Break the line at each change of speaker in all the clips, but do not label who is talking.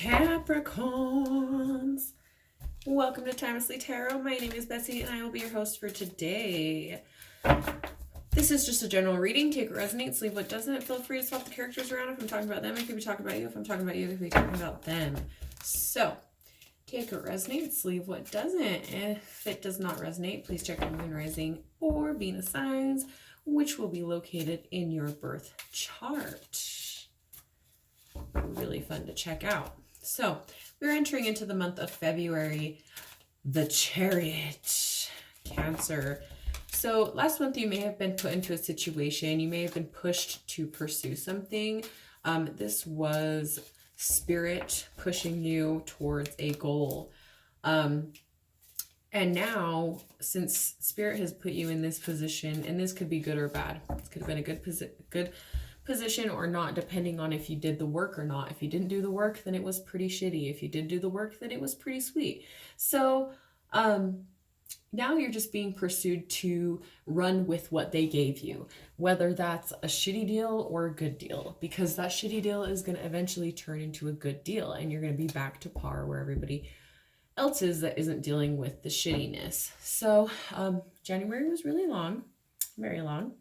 Capricorns, welcome to Timelessly Tarot. My name is Betsy and I will be your host for today. This is just a general reading. Take what resonates, leave what doesn't. Feel free to swap the characters around. If I'm talking about them, I could be talking about you. If I'm talking about you, I could be talking about them. So, take what resonates, leave what doesn't. If it does not resonate, please check your moon, rising, or Venus signs, which will be located in your birth chart. Really fun to check out. So we're entering into the month of February, the Chariot, Cancer. So last month you may have been put into a situation, you may have been pushed to pursue something. This was Spirit pushing you towards a goal. And now, since Spirit has put you in this position, and this could be good or bad, it could have been a good position or not, depending on if you did the work or not. If you didn't do the work, then it was pretty shitty. If you did do the work, then it was pretty sweet. So now you're just being pursued to run with what they gave you, whether that's a shitty deal or a good deal, because that shitty deal is going to eventually turn into a good deal, and you're going to be back to par where everybody else is that isn't dealing with the shittiness. So January was really long, very long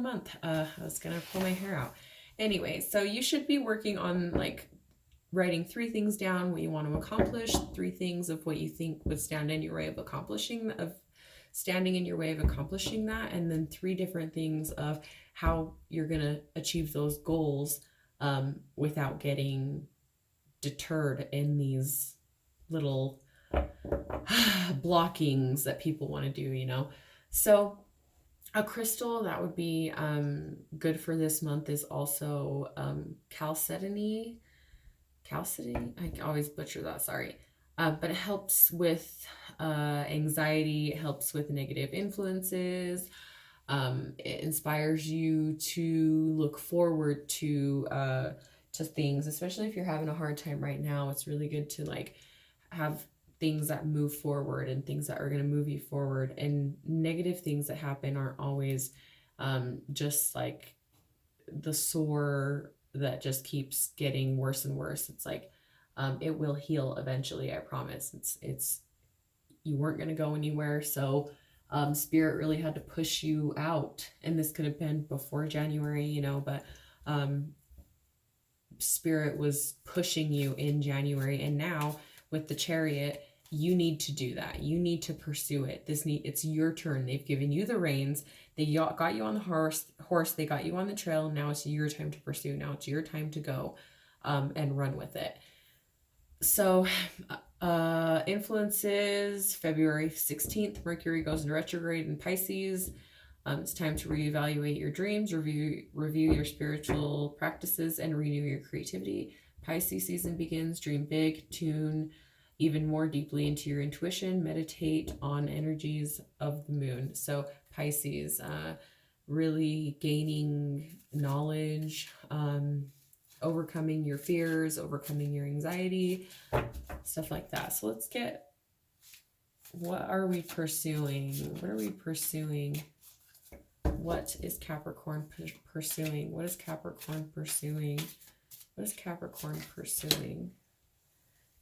month. I was gonna pull my hair out. Anyway, so you should be working on like writing 3 things down, what you want to accomplish, 3 things of what you think would stand in your way of standing in your way of accomplishing that, and then 3 different things of how you're gonna achieve those goals without getting deterred in these little blockings that people want to do, you know. So a crystal that would be good for this month is also chalcedony. I always butcher that, sorry. But it helps with anxiety, it helps with negative influences. It inspires you to look forward to things, especially if you're having a hard time right now. It's really good to like have things that move forward and things that are going to move you forward, and negative things that happen aren't always just like the sore that just keeps getting worse and worse. It's like it will heal eventually, I promise. It's you weren't going to go anywhere, so Spirit really had to push you out, and this could have been before January, you know, but Spirit was pushing you in January, and now with the Chariot, you need to do that. You need to pursue it. It's your turn. They've given you the reins. They got you on the horse. They got you on the trail. Now it's your time to pursue. Now it's your time to go and run with it. So influences, February 16th, Mercury goes into retrograde in Pisces. It's time to reevaluate your dreams, review your spiritual practices, and renew your creativity. Pisces season begins. Dream big, tune even more deeply into your intuition, meditate on energies of the moon. So Pisces, really gaining knowledge, overcoming your fears, overcoming your anxiety, stuff like that. So let's get, what are we pursuing? What are we pursuing? What is Capricorn pursuing? What is Capricorn pursuing? What is Capricorn pursuing?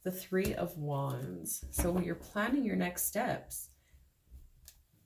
The 3 of Wands. So you're planning your next steps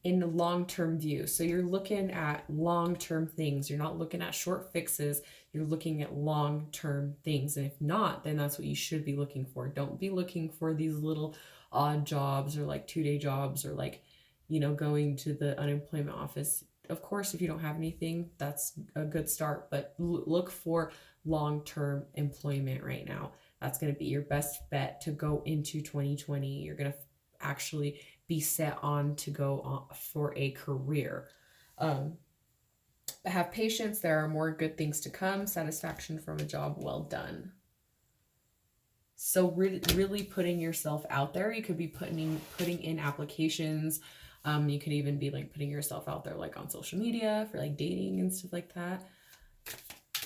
in the long-term view. So you're looking at long-term things. You're not looking at short fixes. You're looking at long-term things. And if not, then that's what you should be looking for. Don't be looking for these little odd jobs or like 2-day jobs or like, you know, going to the unemployment office. Of course, if you don't have anything, that's a good start, but look for long-term employment right now. That's going to be your best bet to go into 2020. You're going to actually be set on to go on for a career. Have patience. There are more good things to come. Satisfaction from a job well done. So really putting yourself out there. You could be putting in applications. You could even be like putting yourself out there like on social media for like dating and stuff like that.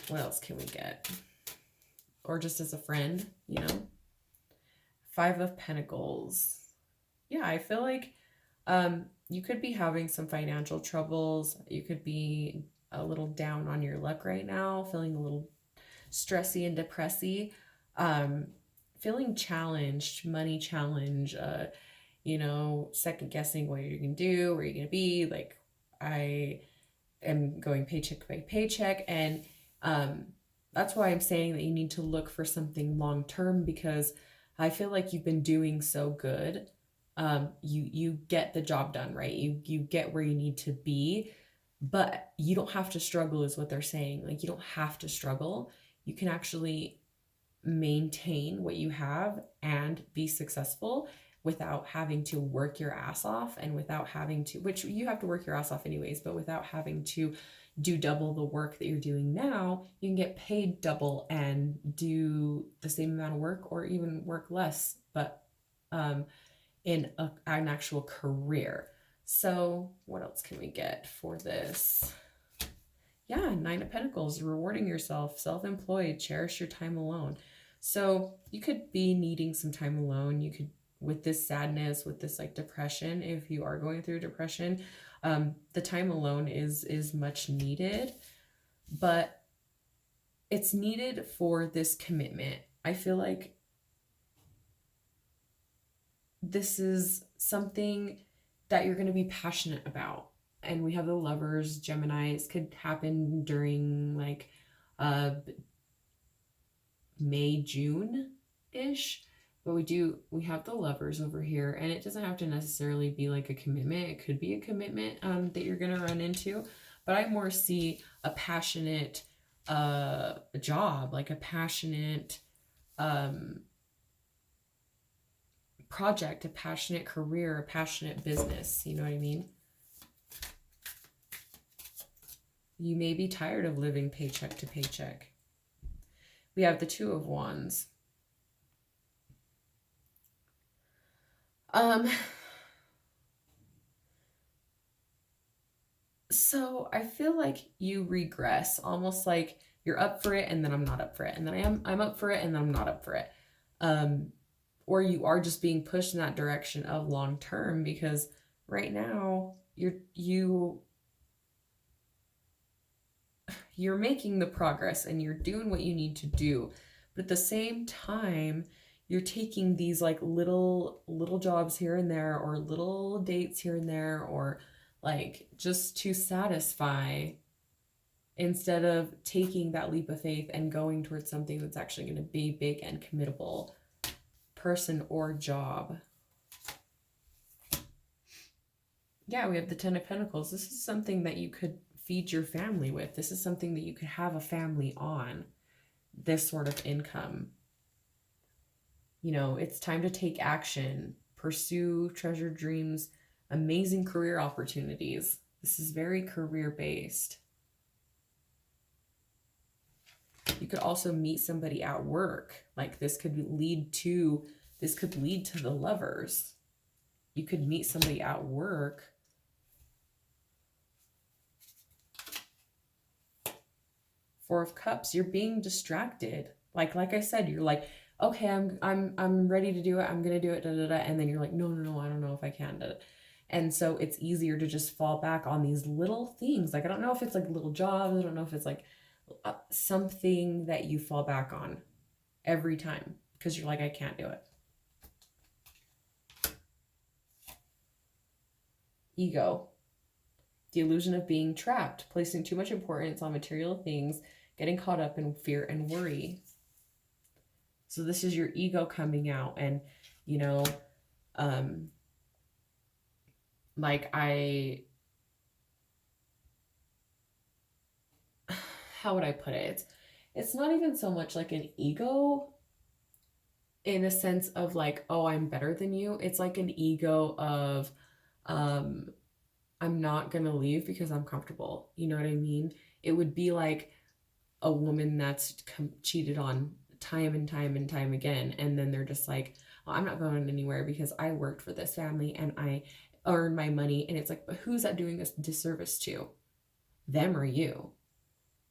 What else can we get? Or just as a friend, you know. 5 of Pentacles. Yeah, I feel like you could be having some financial troubles. You could be a little down on your luck right now, feeling a little stressy and depressy. feeling challenged, money challenge, second guessing what you're going to do, where you're going to be. Like, I am going paycheck by paycheck. And that's why I'm saying that you need to look for something long term, because I feel like you've been doing so good. You get the job done, right? You get where you need to be, but you don't have to struggle, is what they're saying. Like, you don't have to struggle. You can actually maintain what you have and be successful without having to work your ass off, and without having to, which you have to work your ass off anyways, but without having to do double the work that you're doing now. You can get paid double and do the same amount of work, or even work less, but in an actual career. So what else can we get for this? Yeah, Nine of Pentacles, rewarding yourself, self-employed, cherish your time alone. So you could be needing some time alone. You could, with this sadness, with this like depression, if you are going through depression, the time alone is much needed, but it's needed for this commitment. I feel like this is something that you're going to be passionate about. And we have the Lovers, Geminis, could happen during like May, June-ish. But we have the Lovers over here, and it doesn't have to necessarily be like a commitment. It could be a commitment that you're going to run into. But I more see a passionate job, like a passionate project, a passionate career, a passionate business. You know what I mean? You may be tired of living paycheck to paycheck. We have the Two of Wands. So I feel like you regress, almost like you're up for it and then I'm not up for it, and then I'm up for it and then I'm not up for it. Or you are just being pushed in that direction of long term, because right now you're making the progress and you're doing what you need to do, but at the same time you're taking these like little jobs here and there, or little dates here and there, or like just to satisfy, instead of taking that leap of faith and going towards something that's actually going to be big and committable, person or job. Yeah, we have the Ten of Pentacles. This is something that you could feed your family with. This is something that you could have a family on, this sort of income. It's time to take action, pursue treasured dreams, amazing career opportunities. This is very career-based. You could also meet somebody at work. Like, this could lead to the Lovers. You could meet somebody at work. Four of Cups, you're being distracted. Like I said, you're like, okay, I'm ready to do it. I'm going to do it. And then you're like, no, I don't know if I can. And so it's easier to just fall back on these little things. Like, I don't know if it's like little jobs. I don't know if it's like something that you fall back on every time, because you're like, I can't do it. Ego. The illusion of being trapped, placing too much importance on material things, getting caught up in fear and worry. So this is your ego coming out, and how would I put it? It's not even so much like an ego in a sense of like, oh, I'm better than you. It's like an ego of, I'm not going to leave because I'm comfortable. You know what I mean? It would be like a woman that's cheated on time and time and time again. And then they're just like, well, I'm not going anywhere because I worked for this family and I earned my money. And it's like, but who's that doing a disservice to? Them or you?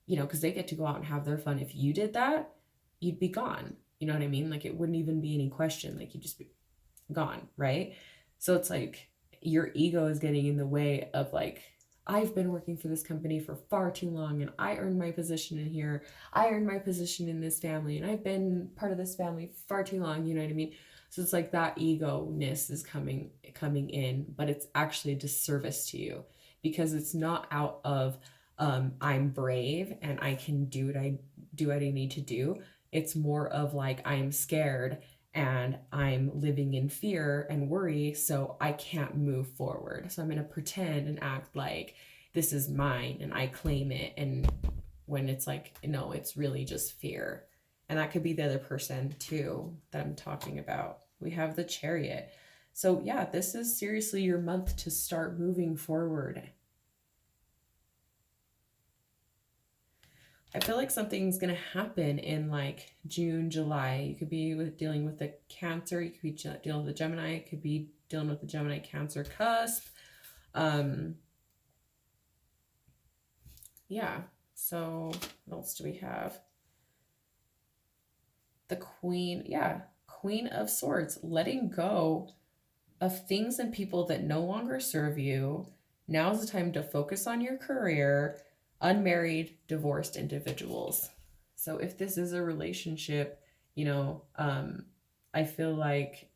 Because they get to go out and have their fun. If you did that, you'd be gone. You know what I mean? Like, it wouldn't even be any question. Like, you'd just be gone, right? So it's like your ego is getting in the way of like I've been working for this company for far too long, and I earned my position in here. I earned my position in this family, and I've been part of this family far too long. You know what I mean? So it's like that ego-ness is coming in, but it's actually a disservice to you, because it's not out of I'm brave and I can do what I need to do. It's more of like, I'm scared and I'm living in fear and worry, so I can't move forward. So I'm going to pretend and act like this is mine and I claim it. And when it's like, no, it's really just fear. And that could be the other person too that I'm talking about. We have the Chariot. So yeah, this is seriously your month to start moving forward. I feel like something's going to happen in like June, July. You could be dealing with the Cancer. You could be dealing with the Gemini. You could be dealing with the Gemini Cancer cusp. Yeah. So what else do we have? The Queen. Yeah. Queen of Swords. Letting go of things and people that no longer serve you. Now's the time to focus on your career. Unmarried, divorced individuals. So if this is a relationship, I feel like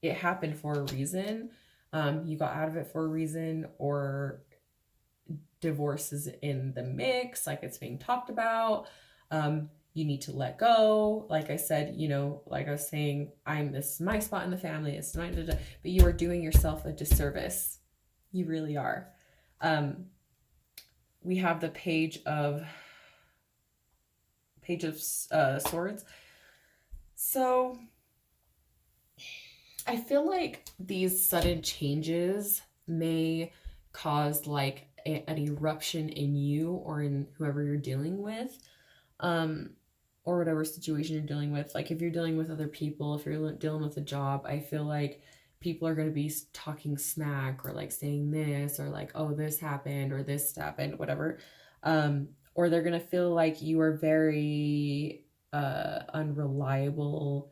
it happened for a reason. You got out of it for a reason, or divorce is in the mix, like it's being talked about. You need to let go. Like I said, like I was saying, this is my spot in the family. It's mine, but you are doing yourself a disservice. You really are. We have the Page of Swords. So I feel like these sudden changes may cause like an eruption in you or in whoever you're dealing with, or whatever situation you're dealing with. Like if you're dealing with other people, if you're dealing with a job, I feel like people are going to be talking smack or like saying this or like, oh, this happened or this happened, whatever. Or they're going to feel like you are very unreliable.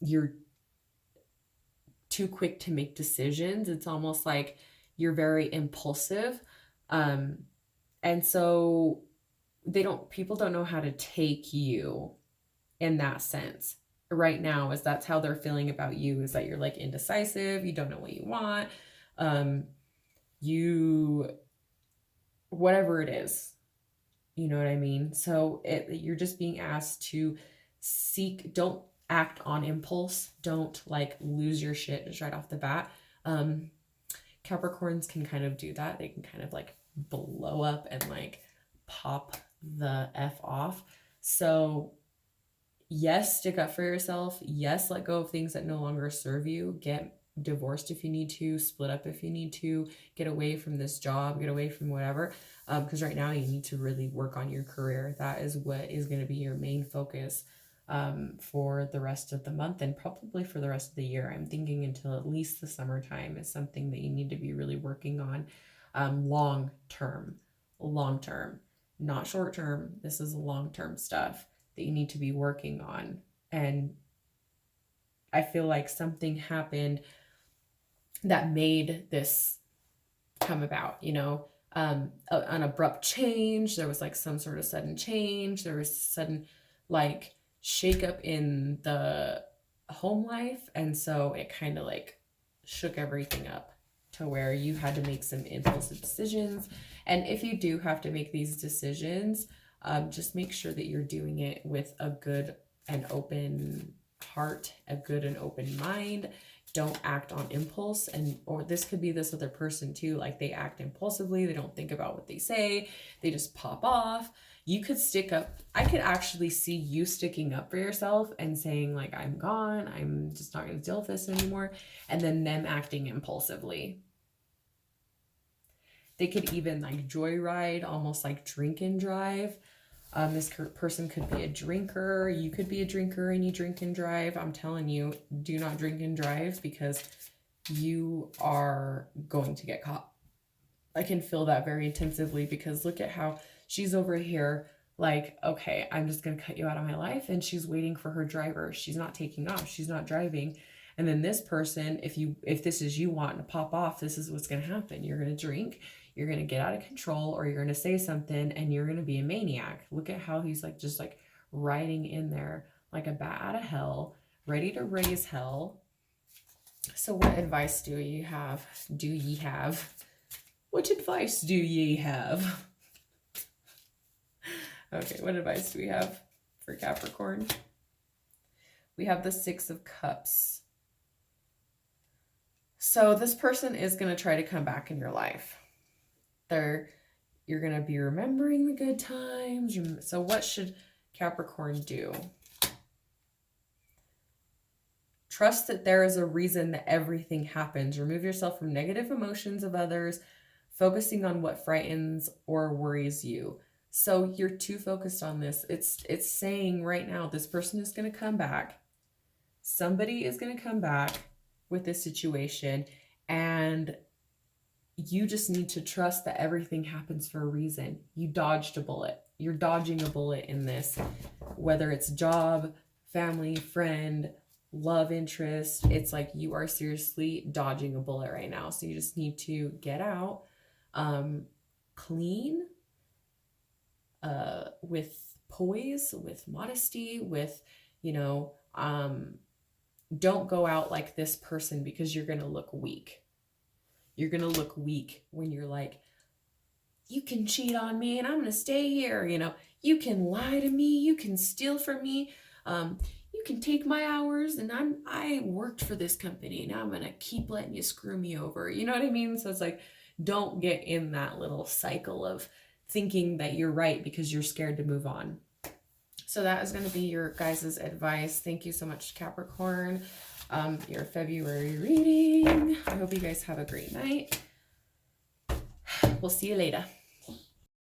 You're too quick to make decisions. It's almost like you're very impulsive. And so people don't know how to take you in that sense right now, is that's how they're feeling about you, is that you're like indecisive, you don't know what you want, whatever it is, you know what I mean? So you're just being asked to don't act on impulse, don't like lose your shit just right off the bat. Capricorns can kind of do that. They can kind of like blow up and like pop the F off. So yes, stick up for yourself. Yes, let go of things that no longer serve you. Get divorced if you need to, split up if you need to, get away from this job, get away from whatever. Because right now you need to really work on your career. That is what is going to be your main focus for the rest of the month and probably for the rest of the year. I'm thinking until at least the summertime is something that you need to be really working on long term, not short term. This is long term stuff that you need to be working on. And I feel like something happened that made this come about, an abrupt change. There was like some sort of sudden change. There was sudden like shakeup in the home life. And so it kind of like shook everything up to where you had to make some impulsive decisions. And if you do have to make these decisions, just make sure that you're doing it with a good and open heart, a good and open mind. Don't act on impulse. Or this could be this other person too. Like they act impulsively. They don't think about what they say. They just pop off. You could stick up. I could actually see you sticking up for yourself and saying like, I'm gone. I'm just not going to deal with this anymore. And then them acting impulsively. They could even like joyride, almost like drink and drive. This person could be a drinker. You could be a drinker and you drink and drive. I'm telling you, do not drink and drive because you are going to get caught. I can feel that very intensively because look at how she's over here like, okay, I'm just going to cut you out of my life. And she's waiting for her driver. She's not taking off. She's not driving. And then this person, if this is you wanting to pop off, this is what's going to happen. You're going to drink, you're going to get out of control, or you're going to say something and you're going to be a maniac. Look at how he's like just like riding in there like a bat out of hell, ready to raise hell. So what advice do ye have? What advice do ye have? Okay, what advice do we have for Capricorn? We have the Six of Cups. So this person is going to try to come back in your life. You're going to be remembering the good times. So what should Capricorn do? Trust that there is a reason that everything happens. Remove yourself from negative emotions of others, focusing on what frightens or worries you. So you're too focused on this. It's saying right now, this person is going to come back. Somebody is going to come back with this situation, and you just need to trust that everything happens for a reason. You dodged a bullet. You're dodging a bullet in this, whether it's job, family, friend, love interest. It's like you are seriously dodging a bullet right now. So you just need to get out, clean, with poise, with modesty, with, don't go out like this person, because you're going to look weak. You're going to look weak when you're like, you can cheat on me and I'm going to stay here. You can lie to me. You can steal from me. You can take my hours, and I worked for this company. Now I'm going to keep letting you screw me over. You know what I mean? So it's like, don't get in that little cycle of thinking that you're right because you're scared to move on. So that is going to be your guys' advice. Thank you so much, Capricorn. Your February reading. I hope you guys have a great night. We'll see you later.